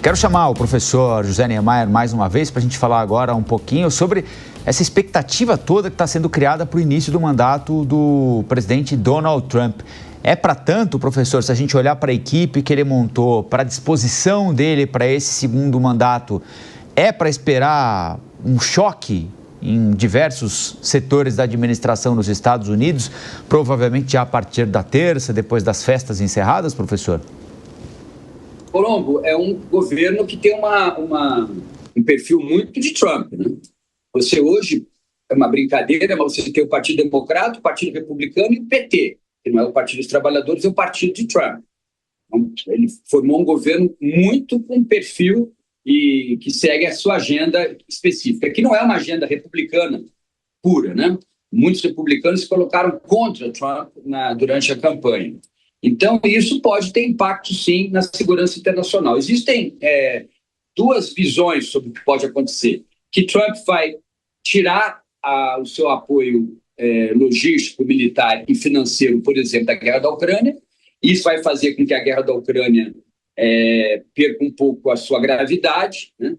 Quero chamar o professor José Niemeyer mais uma vez para a gente falar agora um pouquinho sobre essa expectativa toda que está sendo criada para o início do mandato do presidente Donald Trump. É para tanto, professor, se a gente olhar para a equipe que ele montou, para a disposição dele para esse segundo mandato, é para esperar um choque em diversos setores da administração nos Estados Unidos, provavelmente já a partir da terça, depois das festas encerradas, professor? Colombo, é um governo que tem um perfil muito de Trump, né? Você hoje, é uma brincadeira, mas você tem o Partido Democrata, o Partido Republicano e o PT, que não é o Partido dos Trabalhadores, é o Partido de Trump. Então, ele formou um governo muito com perfil e que segue a sua agenda específica, que não é uma agenda republicana pura, né? Muitos republicanos se colocaram contra Trump durante a campanha. Então, isso pode ter impacto, sim, na segurança internacional. Existem duas visões sobre o que pode acontecer. Que Trump vai tirar o seu apoio logístico, militar e financeiro, por exemplo, da guerra da Ucrânia. Isso vai fazer com que a guerra da Ucrânia perca um pouco a sua gravidade, né?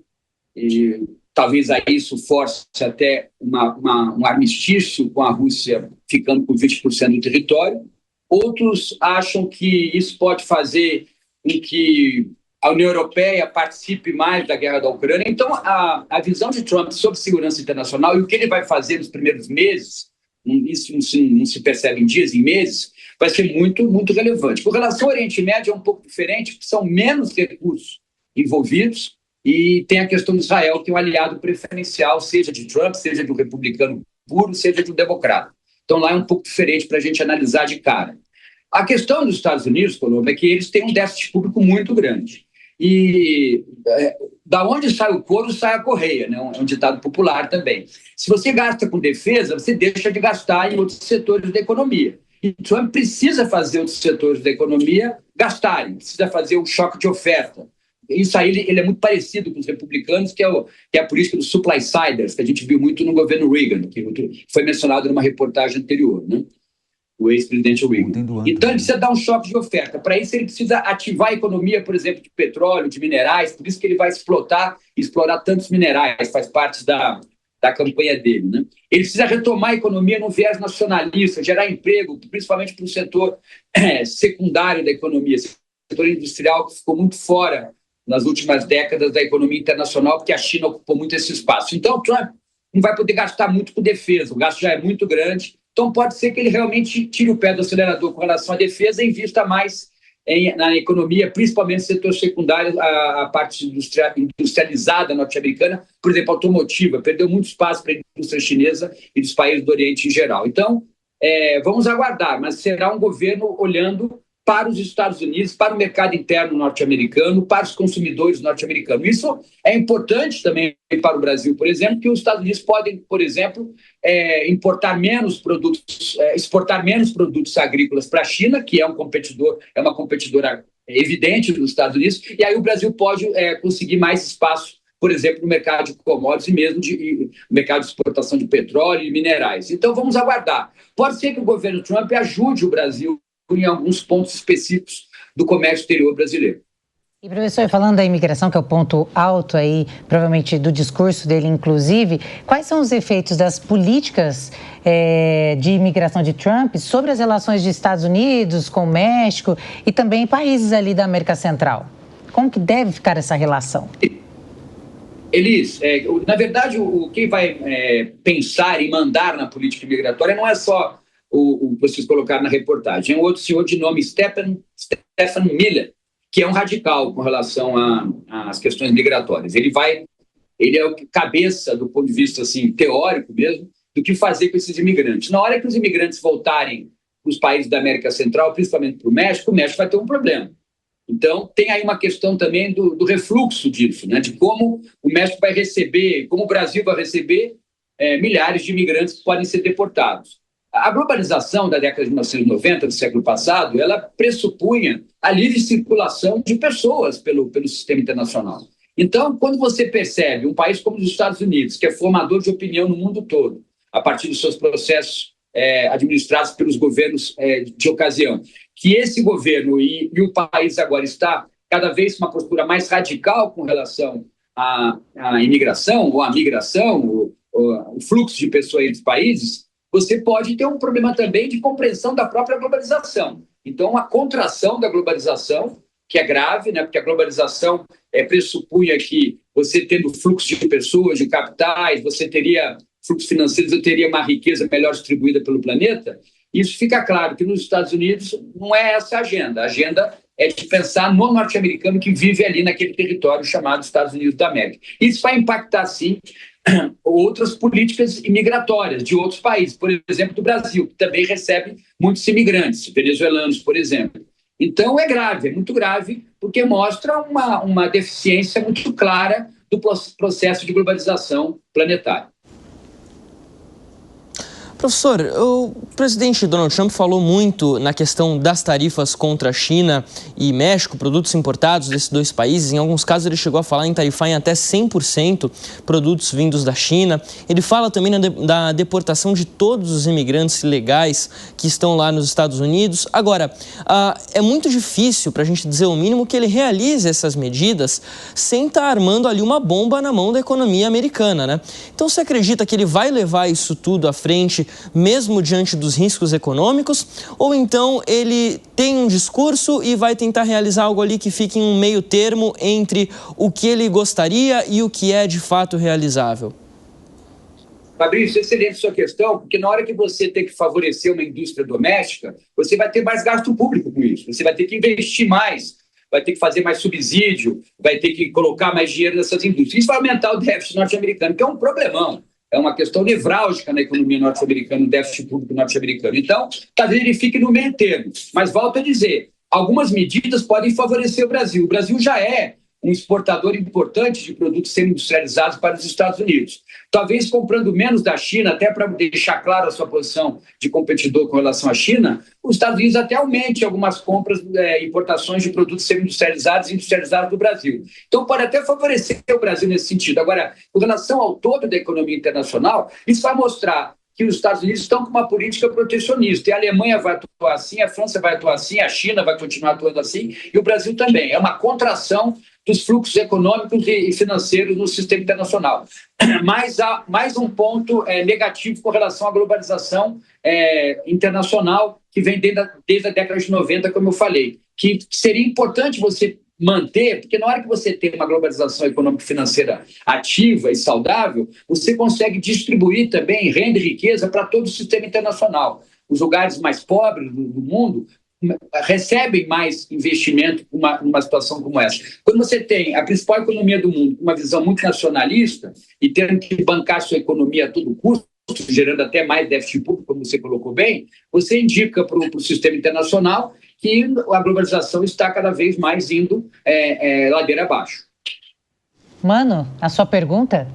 E talvez a isso force até um armistício com a Rússia ficando com 20% do território. Outros acham que isso pode fazer com que a União Europeia participe mais da guerra da Ucrânia. Então, a visão de Trump sobre segurança internacional e o que ele vai fazer nos primeiros meses, isso não se percebe em dias, em meses, vai ser muito, muito relevante. Com relação ao Oriente Médio, é um pouco diferente, porque são menos recursos envolvidos e tem a questão de Israel, que é um aliado preferencial, seja de Trump, seja de um republicano puro, seja de um democrata. Então, lá é um pouco diferente para a gente analisar de cara. A questão dos Estados Unidos, Colombo, é que eles têm um déficit público muito grande. E da onde sai o couro, sai a correia, né? É um ditado popular também. Se você gasta com defesa, você deixa de gastar em outros setores da economia. E Trump precisa fazer outros setores da economia gastarem, precisa fazer um choque de oferta. Isso aí ele é muito parecido com os republicanos, que é a política dos supply-siders, que a gente viu muito no governo Reagan, que foi mencionado numa reportagem anterior, né? O ex-presidente Reagan. Então, ele precisa dar um choque de oferta. Para isso, ele precisa ativar a economia, por exemplo, de petróleo, de minerais, por isso que ele vai explorar tantos minerais, faz parte da campanha dele, né? Ele precisa retomar a economia no viés nacionalista, gerar emprego, principalmente para o setor secundário da economia, setor industrial que ficou muito fora nas últimas décadas da economia internacional, porque a China ocupou muito esse espaço. Então, o Trump não vai poder gastar muito com defesa, o gasto já é muito grande, então pode ser que ele realmente tire o pé do acelerador com relação à defesa e invista mais na economia, principalmente no setor secundário, a parte industrializada norte-americana, por exemplo, automotiva, perdeu muito espaço para a indústria chinesa e dos países do Oriente em geral. Então, vamos aguardar, mas será um governo olhando para os Estados Unidos, para o mercado interno norte-americano, para os consumidores norte-americanos. Isso é importante também para o Brasil, por exemplo, que os Estados Unidos podem, por exemplo, exportar menos produtos agrícolas para a China, que é uma competidora evidente dos Estados Unidos, e aí o Brasil pode conseguir mais espaço, por exemplo, no mercado de commodities e mesmo no mercado de exportação de petróleo e minerais. Então, vamos aguardar. Pode ser que o governo Trump ajude o Brasil em alguns pontos específicos do comércio exterior brasileiro. E, professor, falando da imigração, que é o ponto alto aí, provavelmente do discurso dele, inclusive, quais são os efeitos das políticas de imigração de Trump sobre as relações dos Estados Unidos com o México e também países ali da América Central? Como que deve ficar essa relação? Elis, na verdade, quem vai pensar e mandar na política migratória não é só o que vocês colocaram na reportagem. É um outro senhor de nome Stephen Miller, que é um radical com relação às questões migratórias. Ele é o cabeça, do ponto de vista assim, teórico mesmo, do que fazer com esses imigrantes. Na hora que os imigrantes voltarem para os países da América Central, principalmente para o México vai ter um problema. Então, tem aí uma questão também do refluxo disso, né? De como o México vai receber, como o Brasil vai receber milhares de imigrantes que podem ser deportados. A globalização da década de 1990, do século passado, ela pressupunha a livre circulação de pessoas pelo sistema internacional. Então, quando você percebe um país como os Estados Unidos, que é formador de opinião no mundo todo, a partir dos seus processos administrados pelos governos de ocasião, que esse governo e o país agora está cada vez uma postura mais radical com relação à imigração, ou à migração, o fluxo de pessoas entre os países, você pode ter um problema também de compreensão da própria globalização. Então, a contração da globalização, que é grave, né? Porque a globalização pressupunha que você tendo fluxo de pessoas, de capitais, você teria fluxos financeiros, eu teria uma riqueza melhor distribuída pelo planeta. Isso fica claro que nos Estados Unidos não é essa a agenda. A agenda é de pensar no norte-americano que vive ali naquele território chamado Estados Unidos da América. Isso vai impactar, sim, outras políticas imigratórias de outros países, por exemplo, do Brasil, que também recebe muitos imigrantes, venezuelanos, por exemplo. Então, é grave, é muito grave, porque mostra uma deficiência muito clara do processo de globalização planetária. Professor, o presidente Donald Trump falou muito na questão das tarifas contra a China e México, produtos importados desses dois países. Em alguns casos, ele chegou a falar em tarifar em até 100% produtos vindos da China. Ele fala também da deportação de todos os imigrantes ilegais que estão lá nos Estados Unidos. Agora, é muito difícil, para a gente dizer o mínimo, que ele realize essas medidas sem estar armando ali uma bomba na mão da economia americana, né? Então, você acredita que ele vai levar isso tudo à frente mesmo diante dos riscos econômicos, ou então ele tem um discurso e vai tentar realizar algo ali que fique em um meio termo entre o que ele gostaria e o que é de fato realizável? Fabrício, excelente sua questão, porque na hora que você tem que favorecer uma indústria doméstica, você vai ter mais gasto público com isso, você vai ter que investir mais, vai ter que fazer mais subsídio, vai ter que colocar mais dinheiro nessas indústrias. Isso vai aumentar o déficit norte-americano, que é um problemão. É uma questão nevrálgica na economia norte-americana, o déficit público norte-americano. Então, talvez ele fique no meio termo. Mas volto a dizer, algumas medidas podem favorecer o Brasil. O Brasil já é um exportador importante de produtos semi-industrializados para os Estados Unidos. Talvez comprando menos da China, até para deixar clara a sua posição de competidor com relação à China, os Estados Unidos até aumente algumas compras, importações de produtos semi-industrializados e industrializados do Brasil. Então, pode até favorecer o Brasil nesse sentido. Agora, com relação ao todo da economia internacional, isso vai mostrar que os Estados Unidos estão com uma política protecionista, e a Alemanha vai atuar assim, a França vai atuar assim, a China vai continuar atuando assim, e o Brasil também. É uma contração dos fluxos econômicos e financeiros no sistema internacional. Mas há mais um ponto negativo com relação à globalização internacional, que vem desde a década de 90, como eu falei, que seria importante você manter, porque na hora que você tem uma globalização econômico-financeira ativa e saudável, você consegue distribuir também renda e riqueza para todo o sistema internacional. Os lugares mais pobres do mundo recebem mais investimento numa situação como essa. Quando você tem a principal economia do mundo com uma visão muito nacionalista e tendo que bancar sua economia a todo custo, gerando até mais déficit público, como você colocou bem, você indica para o sistema internacional que a globalização está cada vez mais indo ladeira abaixo. Mano, a sua pergunta?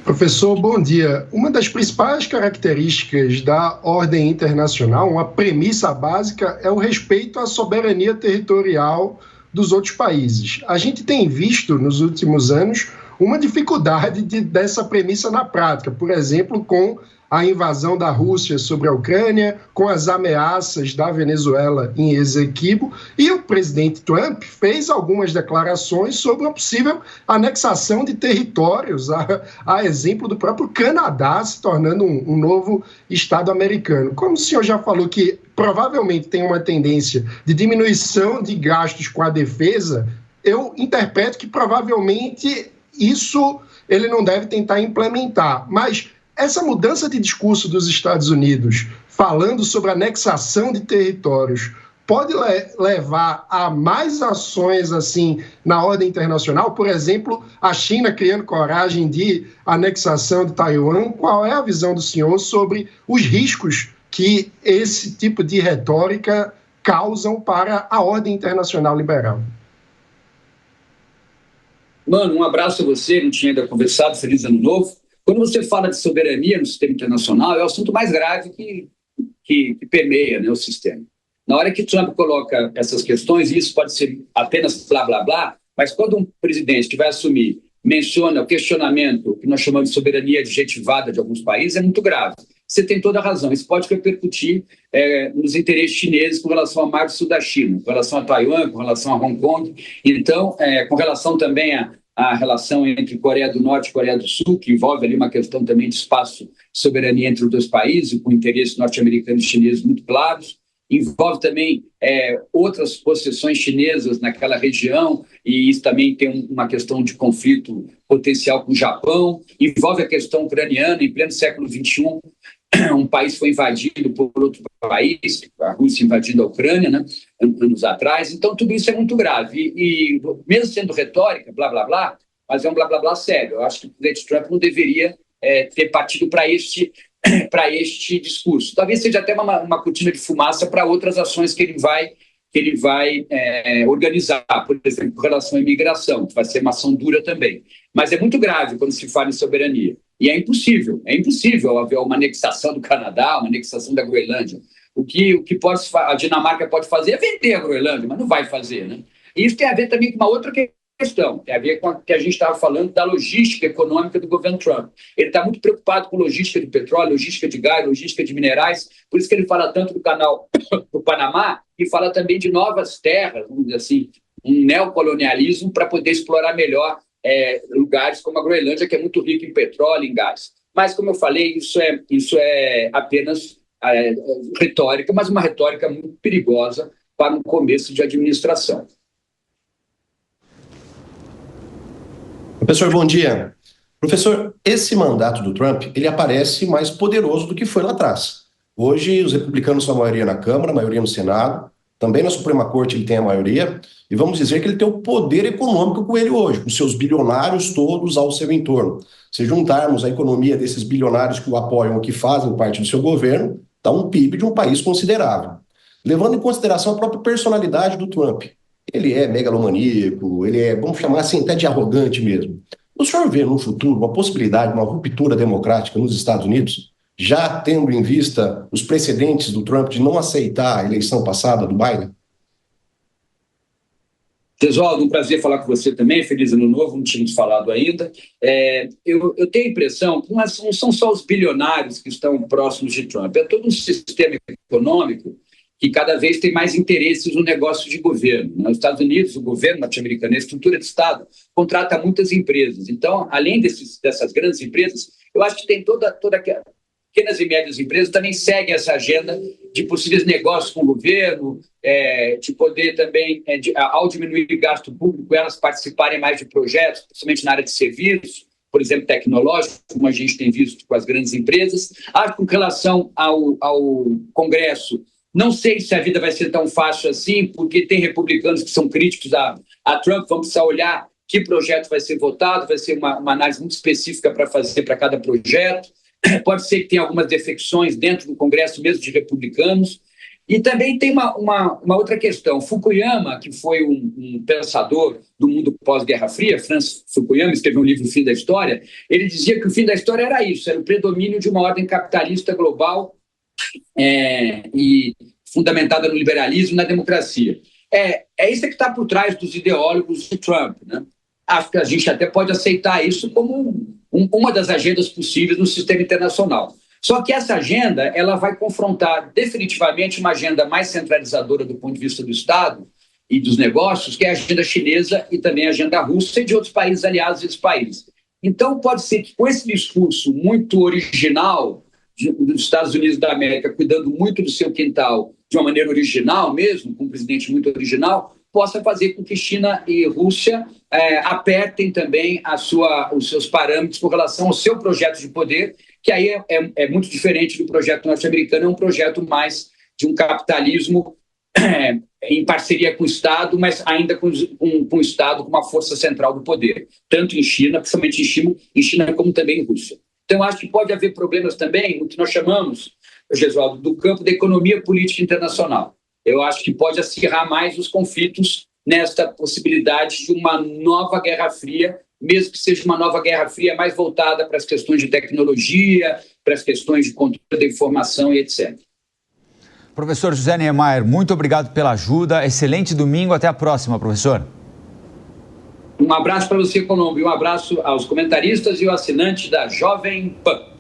Professor, bom dia. Uma das principais características da ordem internacional, uma premissa básica, é o respeito à soberania territorial dos outros países. A gente tem visto nos últimos anos uma dificuldade dessa premissa na prática, por exemplo, com a invasão da Rússia sobre a Ucrânia, com as ameaças da Venezuela em Essequibo, e o presidente Trump fez algumas declarações sobre uma possível anexação de territórios, a exemplo do próprio Canadá se tornando um novo estado americano. Como o senhor já falou que provavelmente tem uma tendência de diminuição de gastos com a defesa, eu interpreto que provavelmente isso ele não deve tentar implementar, mas essa mudança de discurso dos Estados Unidos, falando sobre anexação de territórios, pode levar a mais ações assim na ordem internacional? Por exemplo, a China criando coragem de anexação de Taiwan. Qual é a visão do senhor sobre os riscos que esse tipo de retórica causam para a ordem internacional liberal? Mano, um abraço a você, não tinha ainda conversado, feliz ano novo. Quando você fala de soberania no sistema internacional, é o assunto mais grave que permeia, né, o sistema. Na hora que Trump coloca essas questões, e isso pode ser apenas blá, blá, blá, mas quando um presidente que vai assumir menciona o questionamento que nós chamamos de soberania adjetivada de alguns países, é muito grave. você tem toda a razão. Isso pode repercutir nos interesses chineses com relação ao Mar do Sul da China, com relação a Taiwan, com relação a Hong Kong. Então, com relação também à relação entre Coreia do Norte e Coreia do Sul, que envolve ali uma questão também de espaço de soberania entre os dois países, com interesses norte-americanos e chineses muito claros. Envolve também outras possessões chinesas naquela região, e isso também tem uma questão de conflito potencial com o Japão. Envolve a questão ucraniana. Em pleno século XXI, um país foi invadido por outro país, a Rússia invadindo a Ucrânia, né, anos atrás. Então, tudo isso é muito grave. E mesmo sendo retórica, blá, blá, blá, mas é um blá, blá, blá sério. Eu acho que o presidente Trump não deveria ter partido para este discurso. Talvez seja até uma cortina de fumaça para outras ações que ele vai organizar, por exemplo, com relação à imigração, que vai ser uma ação dura também. Mas é muito grave quando se fala em soberania. E é impossível haver uma anexação do Canadá, uma anexação da Groenlândia. O que a Dinamarca pode fazer é vender a Groenlândia, mas não vai fazer, né? E isso tem a ver também com uma outra questão, tem a ver com o que a gente estava falando da logística econômica do governo Trump. Ele está muito preocupado com logística de petróleo, logística de gás, logística de minerais, por isso que ele fala tanto do canal do Panamá e fala também de novas terras, vamos dizer assim, um neocolonialismo para poder explorar melhor lugares como a Groenlândia, que é muito rica em petróleo e em gás. Mas, como eu falei, isso é apenas retórica, mas uma retórica muito perigosa para um começo de administração. Professor, bom dia. Professor, esse mandato do Trump, ele aparece mais poderoso do que foi lá atrás. Hoje, os republicanos são a maioria na Câmara, a maioria no Senado, também na Suprema Corte ele tem a maioria, e vamos dizer que ele tem o poder econômico com ele hoje, com seus bilionários todos ao seu entorno. Se juntarmos a economia desses bilionários que o apoiam ou que fazem parte do seu governo, dá um PIB de um país considerável. Levando em consideração a própria personalidade do Trump. Ele é megalomaníaco, ele é, vamos chamar assim, até de arrogante mesmo. O senhor vê no futuro uma possibilidade, uma ruptura democrática nos Estados Unidos, já tendo em vista os precedentes do Trump de não aceitar a eleição passada do Biden? Tesualdo, um prazer falar com você também, feliz ano novo, não tínhamos falado ainda. Eu tenho a impressão que não são só os bilionários que estão próximos de Trump, é todo um sistema econômico que cada vez tem mais interesses no negócio de governo. Nos Estados Unidos, o governo norte-americano, a estrutura de Estado, contrata muitas empresas. Então, além dessas grandes empresas, eu acho que tem toda aquela... Pequenas e médias empresas também seguem essa agenda de possíveis negócios com o governo, de poder também, ao diminuir o gasto público, elas participarem mais de projetos, principalmente na área de serviços, por exemplo, tecnológicos, como a gente tem visto com as grandes empresas. Acho que com relação ao Congresso, não sei se a vida vai ser tão fácil assim, porque tem republicanos que são críticos a Trump, vamos precisar olhar que projeto vai ser votado, vai ser uma análise muito específica para fazer para cada projeto. Pode ser que tenha algumas defecções dentro do Congresso, mesmo de republicanos. E também tem uma outra questão. Fukuyama, que foi um pensador do mundo pós-Guerra Fria, Francis Fukuyama, escreveu um livro, O Fim da História, ele dizia que o fim da história era isso, era o predomínio de uma ordem capitalista global e fundamentada no liberalismo e na democracia. É isso que está por trás dos ideólogos de Trump, né? Acho que a gente até pode aceitar isso como uma das agendas possíveis no sistema internacional. Só que essa agenda ela vai confrontar definitivamente uma agenda mais centralizadora do ponto de vista do Estado e dos negócios, que é a agenda chinesa e também a agenda russa e de outros países aliados a esse país. Então, pode ser que com esse discurso muito original dos Estados Unidos da América, cuidando muito do seu quintal de uma maneira original mesmo, com um presidente muito original, possa fazer com que China e Rússia apertem também os seus parâmetros com relação ao seu projeto de poder, que aí é muito diferente do projeto norte-americano, é um projeto mais de um capitalismo em parceria com o Estado, mas ainda com o Estado com uma força central do poder, tanto em China, principalmente em China como também em Rússia. Então, acho que pode haver problemas também no que nós chamamos, Gesualdo, do campo da economia política internacional. Eu acho que pode acirrar mais os conflitos nesta possibilidade de uma nova Guerra Fria, mesmo que seja uma nova Guerra Fria mais voltada para as questões de tecnologia, para as questões de controle da informação e etc. Professor José Niemeyer, muito obrigado pela ajuda. Excelente domingo. Até a próxima, professor. Um abraço para você, Colombo, e um abraço aos comentaristas e aos assinantes da Jovem Pan.